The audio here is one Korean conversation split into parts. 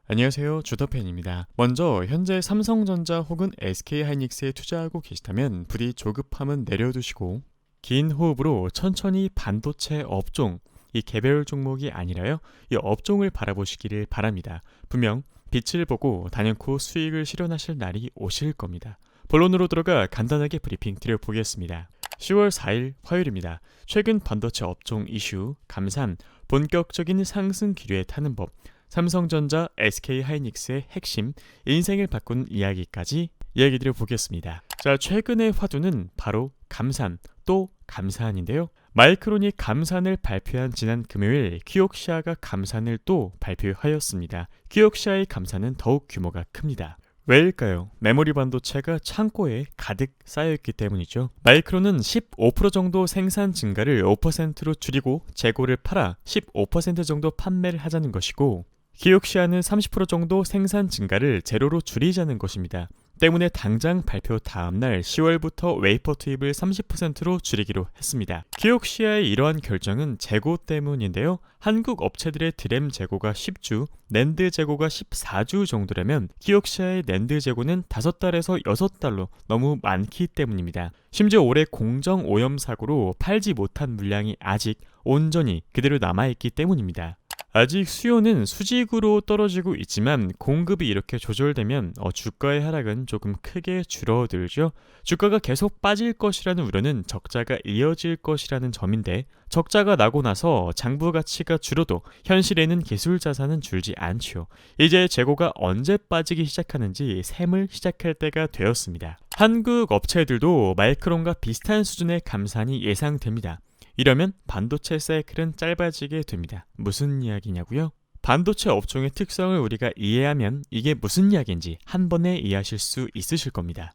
안녕하세요, 주더팬입니다. 먼저 현재 삼성전자 혹은 SK하이닉스에 투자하고 계시다면 부디 조급함은 내려두시고 긴 호흡으로 천천히 반도체 업종, 이 개별 종목이 아니라요, 이 업종을 바라보시기를 바랍니다. 분명 빛을 보고 단연코 수익을 실현하실 날이 오실 겁니다. 본론으로 들어가 간단하게 브리핑 드려보겠습니다. 10월 4일 화요일입니다. 최근 반도체 업종 이슈, 감산, 본격적인 상승 기류에 타는 법, 삼성전자, SK하이닉스의 핵심, 인생을 바꾼 이야기까지 이야기 드려보겠습니다. 자, 최근의 화두는 바로 감산, 또 감산인데요. 마이크론이 감산을 발표한 지난 금요일 키옥시아가 감산을 또 발표하였습니다. 키옥시아의 감산은 더욱 규모가 큽니다. 왜일까요? 메모리 반도체가 창고에 가득 쌓여있기 때문이죠. 마이크론은 15% 정도 생산 증가를 5%로 줄이고 재고를 팔아 15% 정도 판매를 하자는 것이고, 키옥시아는 30% 정도 생산 증가를 제로로 줄이자는 것입니다. 때문에 당장 발표 다음날 10월부터 웨이퍼 투입을 30%로 줄이기로 했습니다. 키옥시아의 이러한 결정은 재고 때문인데요. 한국 업체들의 드램 재고가 10주, 낸드 재고가 14주 정도라면 키옥시아의 낸드 재고는 5달에서 6달로 너무 많기 때문입니다. 심지어 올해 공정 오염 사고로 팔지 못한 물량이 아직 온전히 그대로 남아있기 때문입니다. 아직 수요는 수직으로 떨어지고 있지만 공급이 이렇게 조절되면 주가의 하락은 조금 크게 줄어들죠. 주가가 계속 빠질 것이라는 우려는 적자가 이어질 것이라는 점인데, 적자가 나고 나서 장부 가치가 줄어도 현실에는 기술 자산은 줄지 않죠. 이제 재고가 언제 빠지기 시작하는지 셈을 시작할 때가 되었습니다. 한국 업체들도 마이크론과 비슷한 수준의 감산이 예상됩니다. 이러면 반도체 사이클은 짧아지게 됩니다. 무슨 이야기냐고요? 반도체 업종의 특성을 우리가 이해하면 이게 무슨 이야기인지 한 번에 이해하실 수 있으실 겁니다.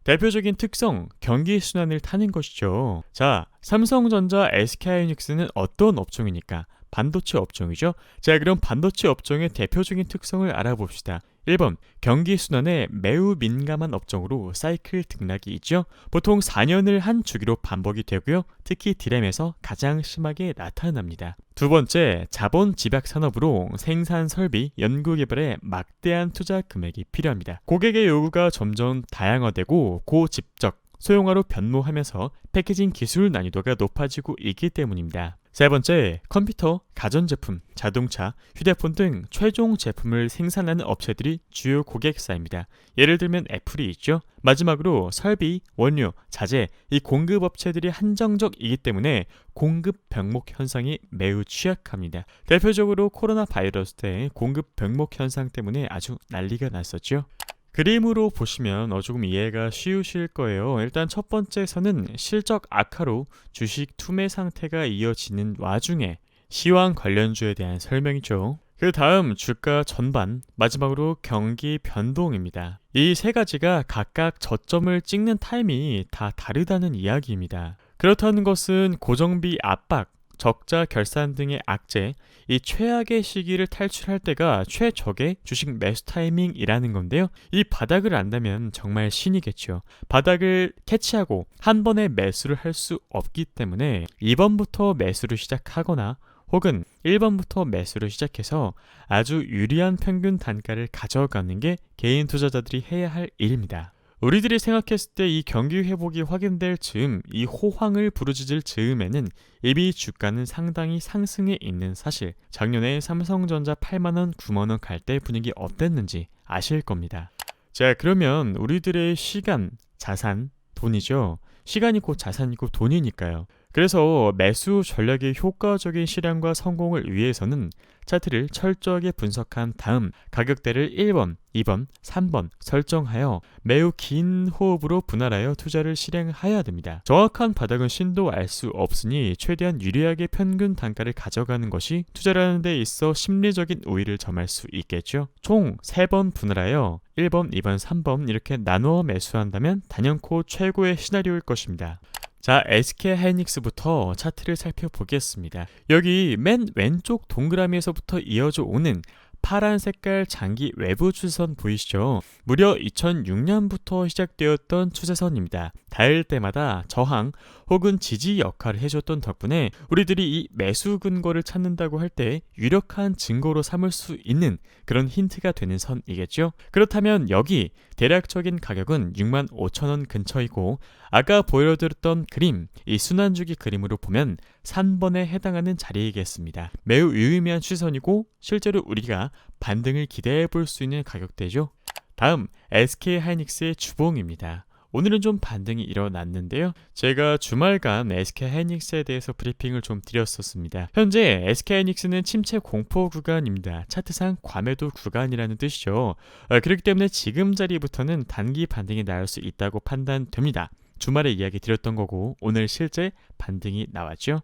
대표적인 특성, 경기 순환을 타는 것이죠. 자, 삼성전자, SK하이닉스는 어떤 업종이니까? 반도체 업종이죠. 자, 그럼 반도체 업종의 대표적인 특성을 알아봅시다. 1번, 경기순환에 매우 민감한 업종으로 사이클 등락이 있죠. 보통 4년을 한 주기로 반복이 되고요. 특히 디램에서 가장 심하게 나타납니다. 두 번째, 자본 집약 산업으로 생산 설비, 연구개발에 막대한 투자 금액이 필요합니다. 고객의 요구가 점점 다양화되고 고집적, 소형화로 변모하면서 패키징 기술 난이도가 높아지고 있기 때문입니다. 세 번째, 컴퓨터, 가전제품, 자동차, 휴대폰 등 최종 제품을 생산하는 업체들이 주요 고객사입니다. 예를 들면 애플이 있죠. 마지막으로 설비, 원료, 자재, 이 공급 업체들이 한정적이기 때문에 공급 병목 현상이 매우 취약합니다. 대표적으로 코로나 바이러스 때 공급 병목 현상 때문에 아주 난리가 났었죠. 그림으로 보시면 조금 이해가 쉬우실 거예요. 일단 첫 번째에서는 실적 악화로 주식 투매 상태가 이어지는 와중에 시황 관련주에 대한 설명이죠. 그 다음 주가 전반, 마지막으로 경기 변동입니다. 이 세 가지가 각각 저점을 찍는 타이밍이 다 다르다는 이야기입니다. 그렇다는 것은 고정비 압박, 적자 결산 등의 악재, 이 최악의 시기를 탈출할 때가 최적의 주식 매수 타이밍이라는 건데요. 이 바닥을 안다면 정말 신이겠죠. 바닥을 캐치하고 한 번에 매수를 할 수 없기 때문에 2번부터 매수를 시작하거나 혹은 1번부터 매수를 시작해서 아주 유리한 평균 단가를 가져가는 게 개인 투자자들이 해야 할 일입니다. 우리들이 생각했을 때 이 경기 회복이 확인될 즈음, 이 호황을 부르짖을 즈음에는 이미 주가는 상당히 상승해 있는 사실, 작년에 삼성전자 8만원, 9만원 갈 때 분위기 어땠는지 아실 겁니다. 자, 그러면 우리들의 시간, 자산, 돈이죠. 시간이 곧 자산이고 돈이니까요. 그래서 매수 전략의 효과적인 실현과 성공을 위해서는 차트를 철저하게 분석한 다음 가격대를 1번, 2번, 3번 설정하여 매우 긴 호흡으로 분할하여 투자를 실행해야 됩니다. 정확한 바닥은 신도 알 수 없으니 최대한 유리하게 평균 단가를 가져가는 것이 투자라는 데 있어 심리적인 우위를 점할 수 있겠죠. 총 3번 분할하여 1번, 2번, 3번 이렇게 나누어 매수한다면 단연코 최고의 시나리오일 것입니다. 자, SK하이닉스부터 차트를 살펴보겠습니다. 여기 맨 왼쪽 동그라미에서부터 이어져 오는 파란 색깔 장기 외부 추세선 보이시죠? 무려 2006년부터 시작되었던 추세선입니다. 닿을 때마다 저항 혹은 지지 역할을 해줬던 덕분에 우리들이 이 매수 근거를 찾는다고 할 때 유력한 증거로 삼을 수 있는 그런 힌트가 되는 선이겠죠. 그렇다면 여기 대략적인 가격은 65,000원 근처이고, 아까 보여드렸던 그림, 이 순환주기 그림으로 보면 3번에 해당하는 자리이겠습니다. 매우 유의미한 추세선이고 실제로 우리가 반등을 기대해 볼 수 있는 가격대죠. 다음 SK하이닉스의 주봉입니다. 오늘은 좀 반등이 일어났는데요. 제가 주말간 SK하이닉스에 대해서 브리핑을 좀 드렸었습니다. 현재 SK하이닉스는 침체 공포 구간입니다. 차트상 과매도 구간이라는 뜻이죠. 그렇기 때문에 지금 자리부터는 단기 반등이 나올 수 있다고 판단됩니다. 주말에 이야기 드렸던 거고 오늘 실제 반등이 나왔죠.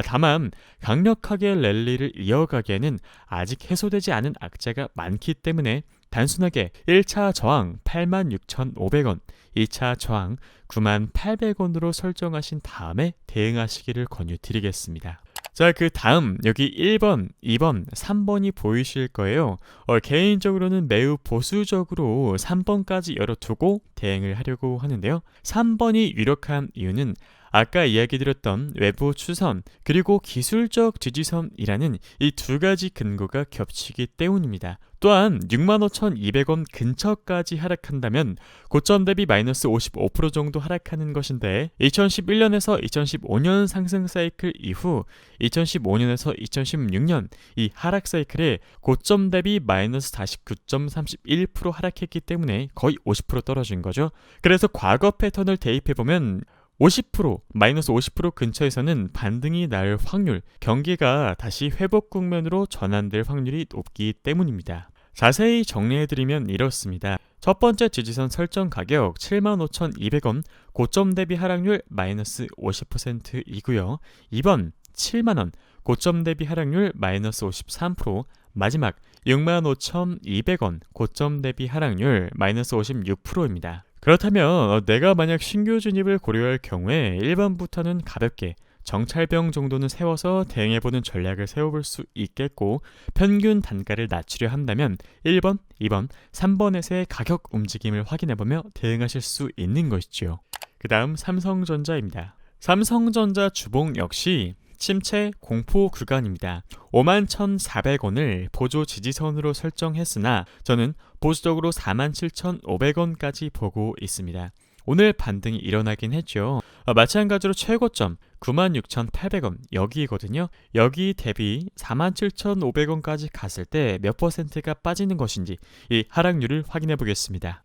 다만 강력하게 랠리를 이어가기에는 아직 해소되지 않은 악재가 많기 때문에 단순하게 1차 저항 86,500원, 2차 저항 98,000원으로 설정하신 다음에 대응하시기를 권유드리겠습니다. 자, 그 다음 여기 1번, 2번, 3번이 보이실 거예요. 개인적으로는 매우 보수적으로 3번까지 열어두고 대응을 하려고 하는데요. 3번이 유력한 이유는 아까 이야기 드렸던 외부 추선 그리고 기술적 지지선이라는 이 두 가지 근거가 겹치기 때문입니다. 또한 65,200원 근처까지 하락한다면 고점 대비 마이너스 55% 정도 하락하는 것인데, 2011년에서 2015년 상승 사이클 이후 2015년에서 2016년 이 하락 사이클에 고점 대비 마이너스 49.31% 하락했기 때문에 거의 50% 떨어진 거죠. 그래서 과거 패턴을 대입해보면 50%, 마이너스 50% 근처에서는 반등이 날 확률, 경기가 다시 회복 국면으로 전환될 확률이 높기 때문입니다. 자세히 정리해드리면 이렇습니다. 첫 번째 지지선 설정 가격 75,200원, 고점 대비 하락률 마이너스 50%이고요. 2번 7만원, 고점 대비 하락률 마이너스 53%, 마지막 65,200원, 고점 대비 하락률 마이너스 56%입니다. 그렇다면 내가 만약 신규 진입을 고려할 경우에 1번부터는 가볍게 정찰병 정도는 세워서 대응해보는 전략을 세워볼 수 있겠고, 평균 단가를 낮추려 한다면 1번, 2번, 3번에서의 가격 움직임을 확인해보며 대응하실 수 있는 것이죠. 그 다음 삼성전자입니다. 삼성전자 주봉 역시 침체 공포 구간입니다. 51,400원을 보조 지지선으로 설정했으나 저는 보수적으로 47,500원까지 보고 있습니다. 오늘 반등이 일어나긴 했죠. 마찬가지로 최고점 96,800원 여기거든요. 여기 대비 47,500원까지 갔을 때 몇 퍼센트가 빠지는 것인지 이 하락률을 확인해 보겠습니다.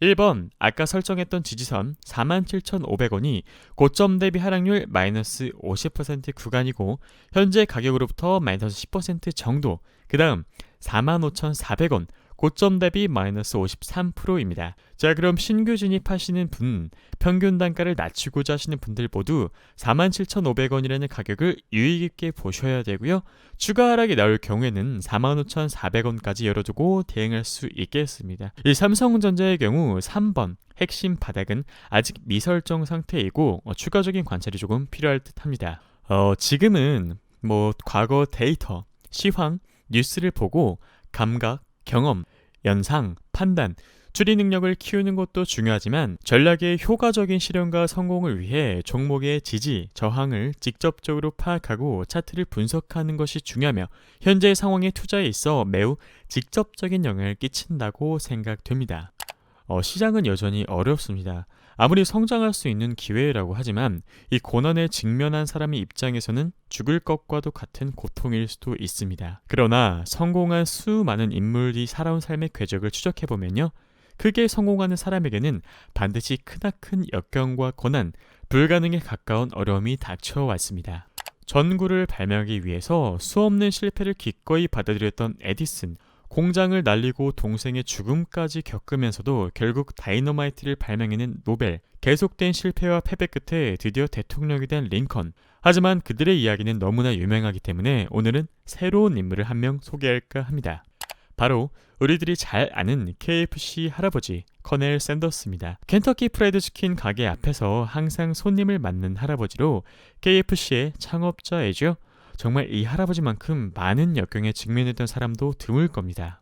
1번 아까 설정했던 지지선 47,500원이 고점 대비 하락률 마이너스 50% 구간이고 현재 가격으로부터 마이너스 10% 정도, 그 다음 45,400원 고점 대비 마이너스 53%입니다. 자, 그럼 신규 진입하시는 분, 평균 단가를 낮추고자 하시는 분들 모두 47,500원이라는 가격을 유의 깊게 보셔야 되고요. 추가 하락이 나올 경우에는 45,400원까지 열어두고 대응할 수 있겠습니다. 이 삼성전자의 경우 3번 핵심 바닥은 아직 미설정 상태이고 추가적인 관찰이 조금 필요할 듯 합니다. 지금은 과거 데이터, 시황, 뉴스를 보고 감각, 경험, 연상, 판단, 추리 능력을 키우는 것도 중요하지만 전략의 효과적인 실현과 성공을 위해 종목의 지지, 저항을 직접적으로 파악하고 차트를 분석하는 것이 중요하며 현재 상황의 투자에 있어 매우 직접적인 영향을 끼친다고 생각됩니다. 시장은 여전히 어렵습니다. 아무리 성장할 수 있는 기회라고 하지만 이 고난에 직면한 사람의 입장에서는 죽을 것과도 같은 고통일 수도 있습니다. 그러나 성공한 수많은 인물이 살아온 삶의 궤적을 추적해보면요, 크게 성공하는 사람에게는 반드시 크나큰 역경과 고난, 불가능에 가까운 어려움이 닥쳐왔습니다. 전구를 발명하기 위해서 수없는 실패를 기꺼이 받아들였던 에디슨, 공장을 날리고 동생의 죽음까지 겪으면서도 결국 다이너마이트를 발명해낸 노벨, 계속된 실패와 패배 끝에 드디어 대통령이 된 링컨. 하지만 그들의 이야기는 너무나 유명하기 때문에 오늘은 새로운 인물을 한 명 소개할까 합니다. 바로 우리들이 잘 아는 KFC 할아버지 커넬 샌더스입니다. 켄터키 프라이드 치킨 가게 앞에서 항상 손님을 맞는 할아버지로 KFC의 창업자이죠. 정말 이 할아버지만큼 많은 역경에 직면했던 사람도 드물 겁니다.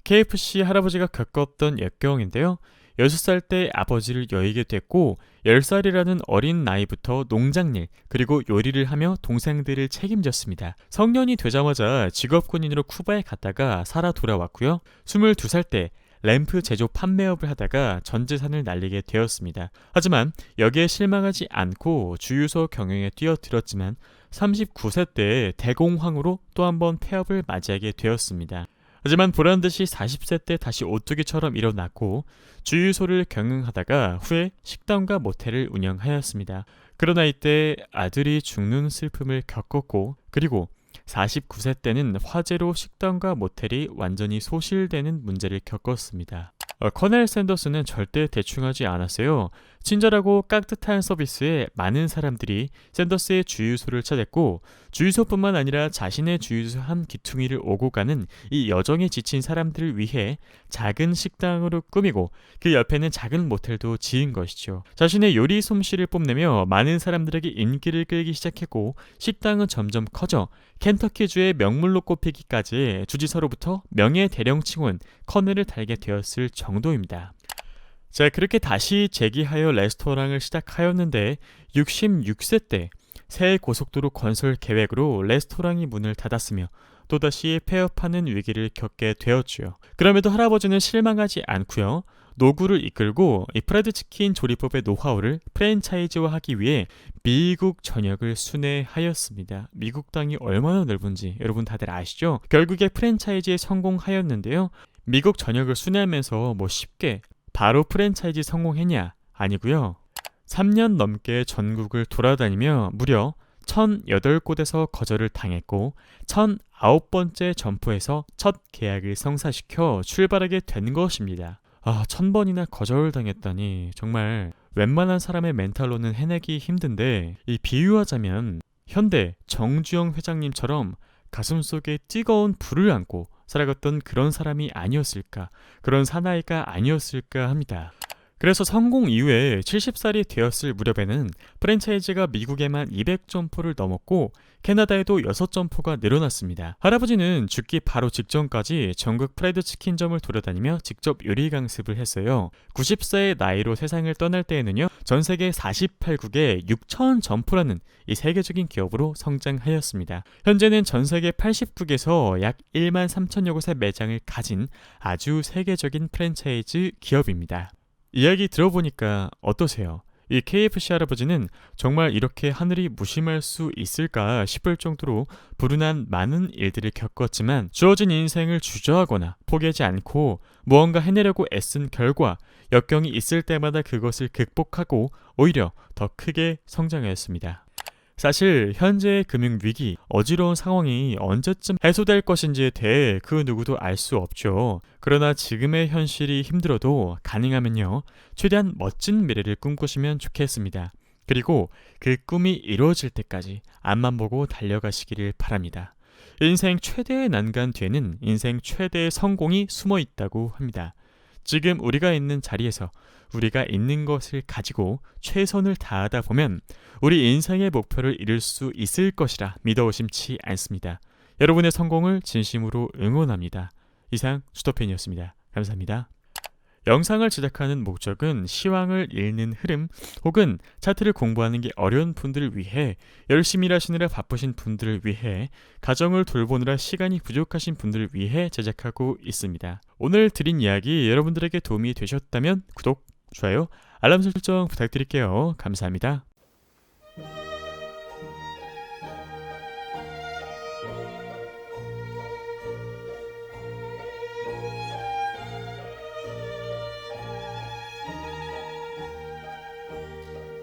KFC 할아버지가 겪었던 역경인데요. 6살 때 아버지를 여의게 됐고 10살이라는 어린 나이부터 농장일 그리고 요리를 하며 동생들을 책임졌습니다. 성년이 되자마자 직업군인으로 쿠바에 갔다가 살아 돌아왔고요. 22살 때 램프 제조 판매업을 하다가 전 재산을 날리게 되었습니다. 하지만 여기에 실망하지 않고 주유소 경영에 뛰어들었지만 39세 때 대공황으로 또 한 번 폐업을 맞이하게 되었습니다. 하지만 보란듯이 40세 때 다시 오뚜기처럼 일어났고 주유소를 경영하다가 후에 식당과 모텔을 운영하였습니다. 그러나 이때 아들이 죽는 슬픔을 겪었고 그리고 49세 때는 화재로 식당과 모텔이 완전히 소실되는 문제를 겪었습니다. 커넬 샌더스는 절대 대충하지 않았어요. 친절하고 깍듯한 서비스에 많은 사람들이 샌더스의 주유소를 찾았고 주유소뿐만 아니라 자신의 주유소 한 기퉁이를 오고 가는 이 여정에 지친 사람들을 위해 작은 식당으로 꾸미고 그 옆에는 작은 모텔도 지은 것이죠. 자신의 요리 솜씨를 뽐내며 많은 사람들에게 인기를 끌기 시작했고 식당은 점점 커져 켄터키주의 명물로 꼽히기까지 주지사로부터 명예 대령 칭호인 커넬을 달게 되었을 정도입니다. 자, 그렇게 다시 재기하여 레스토랑을 시작하였는데 66세 때 새 고속도로 건설 계획으로 레스토랑이 문을 닫았으며 또다시 폐업하는 위기를 겪게 되었죠. 그럼에도 할아버지는 실망하지 않고요. 노구를 이끌고 이 프라이드 치킨 조리법의 노하우를 프랜차이즈화하기 위해 미국 전역을 순회하였습니다. 미국 땅이 얼마나 넓은지 여러분 다들 아시죠? 결국에 프랜차이즈에 성공하였는데요. 미국 전역을 순회하면서 쉽게 바로 프랜차이즈 성공했냐? 아니고요. 3년 넘게 전국을 돌아다니며 무려 1008곳에서 거절을 당했고 1009번째 점포에서 첫 계약을 성사시켜 출발하게 된 것입니다. 1000번이나 거절당했다니 정말 웬만한 사람의 멘탈로는 해내기 힘든데 이 비유하자면 현대 정주영 회장님처럼 가슴속에 뜨거운 불을 안고 살아갔던 그런 사람이 아니었을까, 그런 사나이가 아니었을까 합니다. 그래서 성공 이후에 70살이 되었을 무렵에는 프랜차이즈가 미국에만 200점포를 넘었고 캐나다에도 6점포가 늘어났습니다. 할아버지는 죽기 바로 직전까지 전국 프라이드 치킨점을 돌아다니며 직접 요리 강습을 했어요. 90세의 나이로 세상을 떠날 때에는요, 전 세계 48국에 6,000점포라는 이 세계적인 기업으로 성장하였습니다. 현재는 전 세계 80국에서 약 1만 3천여 곳의 매장을 가진 아주 세계적인 프랜차이즈 기업입니다. 이야기 들어보니까 어떠세요? 이 KFC 할아버지는 정말 이렇게 하늘이 무심할 수 있을까 싶을 정도로 불운한 많은 일들을 겪었지만 주어진 인생을 주저하거나 포기하지 않고 무언가 해내려고 애쓴 결과 역경이 있을 때마다 그것을 극복하고 오히려 더 크게 성장하였습니다. 사실 현재의 금융위기, 어지러운 상황이 언제쯤 해소될 것인지에 대해 그 누구도 알 수 없죠. 그러나 지금의 현실이 힘들어도 가능하면요, 최대한 멋진 미래를 꿈꾸시면 좋겠습니다. 그리고 그 꿈이 이루어질 때까지 앞만 보고 달려가시기를 바랍니다. 인생 최대의 난간 뒤에는 인생 최대의 성공이 숨어 있다고 합니다. 지금 우리가 있는 자리에서 우리가 있는 것을 가지고 최선을 다하다 보면 우리 인생의 목표를 이룰 수 있을 것이라 믿어 의심치 않습니다. 여러분의 성공을 진심으로 응원합니다. 이상 수더팬이었습니다. 감사합니다. 영상을 제작하는 목적은 시황을 읽는 흐름 혹은 차트를 공부하는 게 어려운 분들을 위해, 열심히 일하시느라 바쁘신 분들을 위해, 가정을 돌보느라 시간이 부족하신 분들을 위해 제작하고 있습니다. 오늘 드린 이야기 여러분들에게 도움이 되셨다면 구독, 좋아요, 알람 설정 부탁드릴게요. 감사합니다.